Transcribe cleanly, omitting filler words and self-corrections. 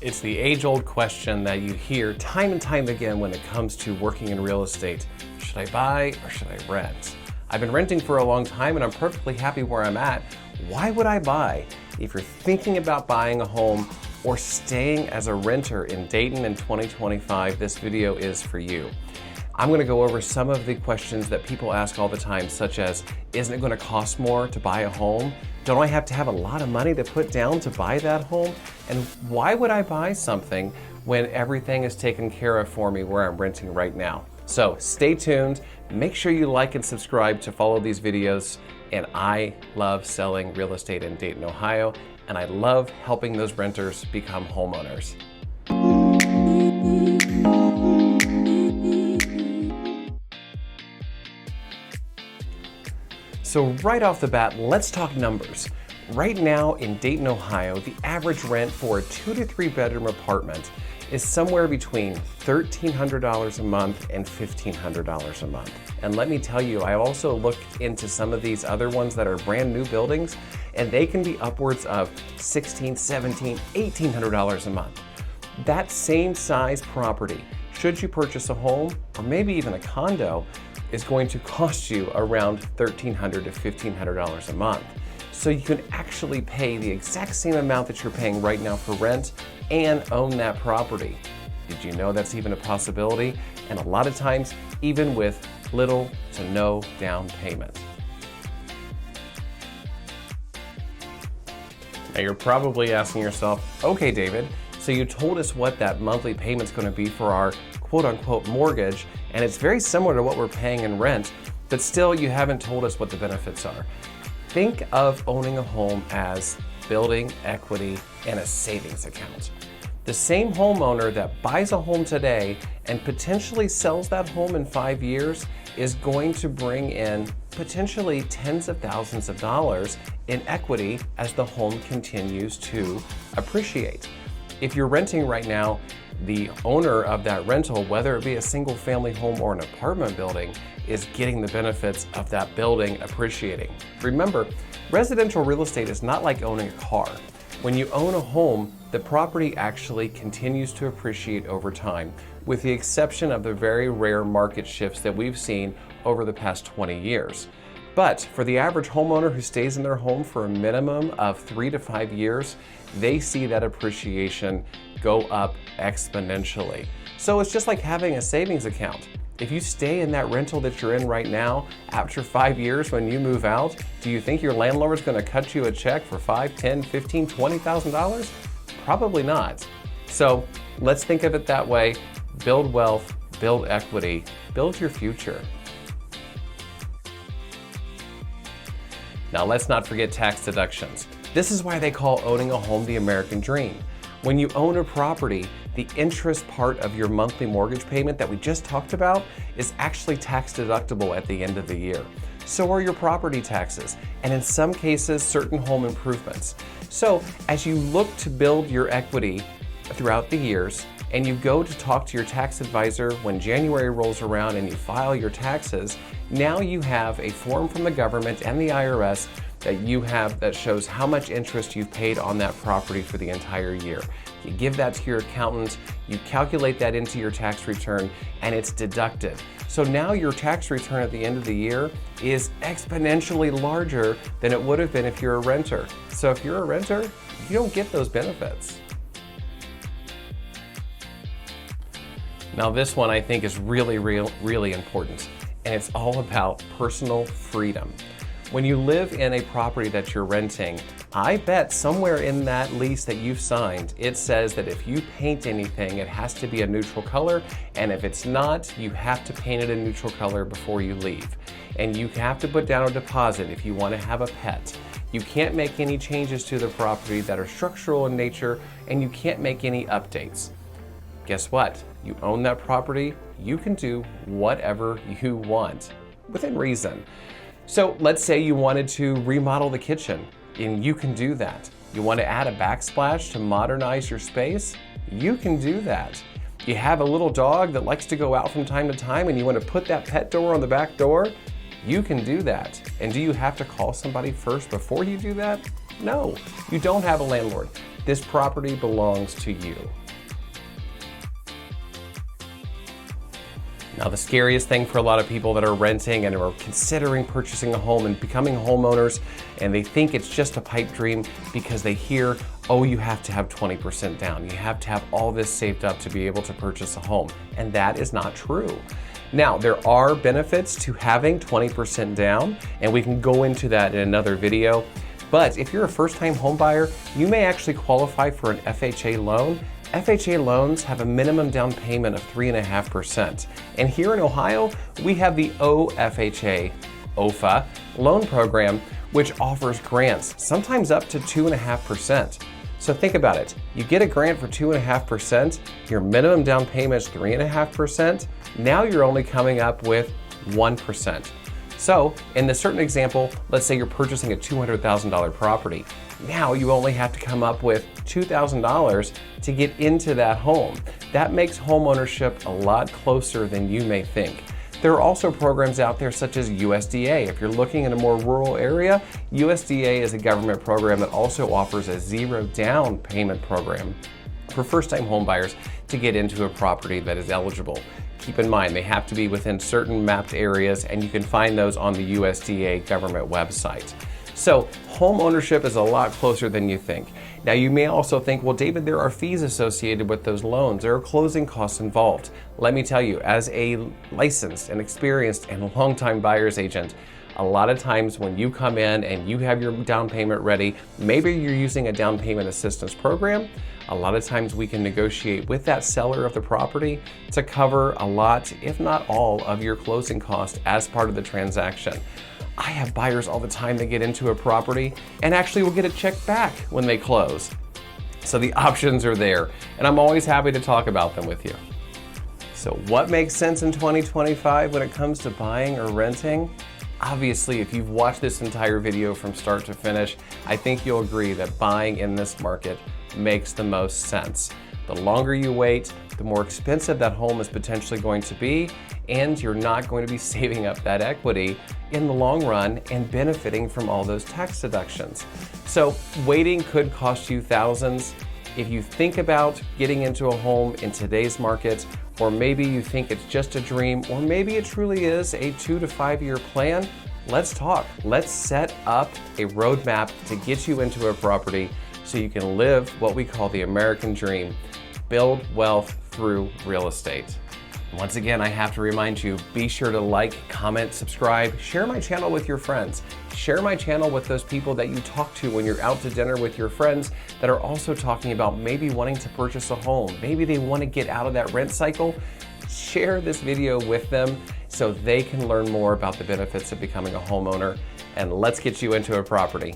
It's the age-old question that you hear time and time again when it comes to working in real estate. Should I buy or should I rent? I've been renting for a long time and I'm perfectly happy where I'm at. Why would I buy? If you're thinking about buying a home or staying as a renter in Dayton in 2025, this video is for you. I'm going to go over some of the questions that people ask all the time, such as, isn't it going to cost more to buy a home? Don't I have to have a lot of money to put down to buy that home? And why would I buy something when everything is taken care of for me where I'm renting right now? So stay tuned, make sure you like and subscribe to follow these videos. And I love selling real estate in Dayton, Ohio, and I love helping those renters become homeowners. So right off the bat, let's talk numbers. Right now in Dayton, Ohio, the average rent for a 2 to 3 bedroom apartment is somewhere between $1,300 a month and $1,500 a month. And let me tell you, I also looked into some of these other ones that are brand new buildings, and they can be upwards of $1,600, $1,700, $1,800 a month. That same size property, should you purchase a home or maybe even a condo, is going to cost you around $1,300 to $1,500 a month. So you can actually pay the exact same amount that you're paying right now for rent and own that property. Did you know that's even a possibility? And a lot of times, even with little to no down payment. Now you're probably asking yourself, okay, David, so you told us what that monthly payment's going to be for our quote-unquote mortgage, and it's very similar to what we're paying in rent, but still you haven't told us what the benefits are. Think of owning a home as building equity in a savings account. The same homeowner that buys a home today and potentially sells that home in 5 years is going to bring in potentially tens of thousands of dollars in equity as the home continues to appreciate. If you're renting right now, the owner of that rental, whether it be a single family home or an apartment building, is getting the benefits of that building appreciating. Remember, residential real estate is not like owning a car. When you own a home, the property actually continues to appreciate over time, with the exception of the very rare market shifts that we've seen over the past 20 years. But for the average homeowner who stays in their home for a minimum of 3 to 5 years, they see that appreciation go up exponentially. So it's just like having a savings account. If you stay in that rental that you're in right now, after 5 years when you move out, do you think your landlord is going to cut you a check for $5,000, $10,000, $15,000, $20,000? Probably not. So let's think of it that way. Build wealth, build equity, build your future. Now let's not forget tax deductions. This is why they call owning a home the American dream. When you own a property, the interest part of your monthly mortgage payment that we just talked about is actually tax deductible at the end of the year. So are your property taxes, and in some cases, certain home improvements. So as you look to build your equity throughout the years, and you go to talk to your tax advisor when January rolls around and you file your taxes, now you have a form from the government and the IRS that you have that shows how much interest you've paid on that property for the entire year. You give that to your accountant, you calculate that into your tax return, and it's deducted. So now your tax return at the end of the year is exponentially larger than it would have been if you're a renter. So if you're a renter, you don't get those benefits. Now this one I think is really important, and it's all about personal freedom. When you live in a property that you're renting, I bet somewhere in that lease that you've signed, it says that if you paint anything, it has to be a neutral color, and if it's not, you have to paint it a neutral color before you leave. And you have to put down a deposit if you want to have a pet. You can't make any changes to the property that are structural in nature, and you can't make any updates. Guess what? You own that property, you can do whatever you want, within reason. So let's say you wanted to remodel the kitchen, and you can do that. You want to add a backsplash to modernize your space? You can do that. You have a little dog that likes to go out from time to time and you want to put that pet door on the back door? You can do that. And do you have to call somebody first before you do that? No, you don't have a landlord. This property belongs to you. Now, the scariest thing for a lot of people that are renting and are considering purchasing a home and becoming homeowners, and they think it's just a pipe dream because they hear, oh, you have to have 20% down. You have to have all this saved up to be able to purchase a home. And that is not true. Now, there are benefits to having 20% down, and we can go into that in another video. But if you're a first-time home buyer, you may actually qualify for an FHA loan. FHA loans have a minimum down payment of 3.5%. And here in Ohio, we have the OFA loan program, which offers grants, sometimes up to 2.5%. So think about it. You get a grant for 2.5%, your minimum down payment is 3.5%. Now you're only coming up with 1%. So in the certain example, let's say you're purchasing a $200,000 property. Now you only have to come up with $2,000 to get into that home. That makes homeownership a lot closer than you may think. There are also programs out there such as USDA. If you're looking in a more rural area, USDA is a government program that also offers a zero down payment program for first-time home buyers to get into a property that is eligible. Keep in mind, they have to be within certain mapped areas, and you can find those on the USDA government website. So home ownership is a lot closer than you think. Now you may also think, well, David, there are fees associated with those loans. There are closing costs involved. Let me tell you, as a licensed and experienced and longtime buyer's agent, a lot of times when you come in and you have your down payment ready, maybe you're using a down payment assistance program. A lot of times we can negotiate with that seller of the property to cover a lot, if not all, of your closing costs as part of the transaction. I have buyers all the time that get into a property and actually will get a check back when they close. So the options are there, and I'm always happy to talk about them with you. So what makes sense in 2025 when it comes to buying or renting? Obviously, if you've watched this entire video from start to finish, I think you'll agree that buying in this market makes the most sense. The longer you wait, the more expensive that home is potentially going to be, and you're not going to be saving up that equity in the long run and benefiting from all those tax deductions. So waiting could cost you thousands. If you think about getting into a home in today's market, or maybe you think it's just a dream, or maybe it truly is a 2 to 5 year plan, let's talk. Let's set up a roadmap to get you into a property so you can live what we call the American dream, build wealth through real estate. Once again, I have to remind you, be sure to like, comment, subscribe, share my channel with your friends. Share my channel with those people that you talk to when you're out to dinner with your friends that are also talking about maybe wanting to purchase a home. Maybe they want to get out of that rent cycle. Share this video with them so they can learn more about the benefits of becoming a homeowner, and let's get you into a property.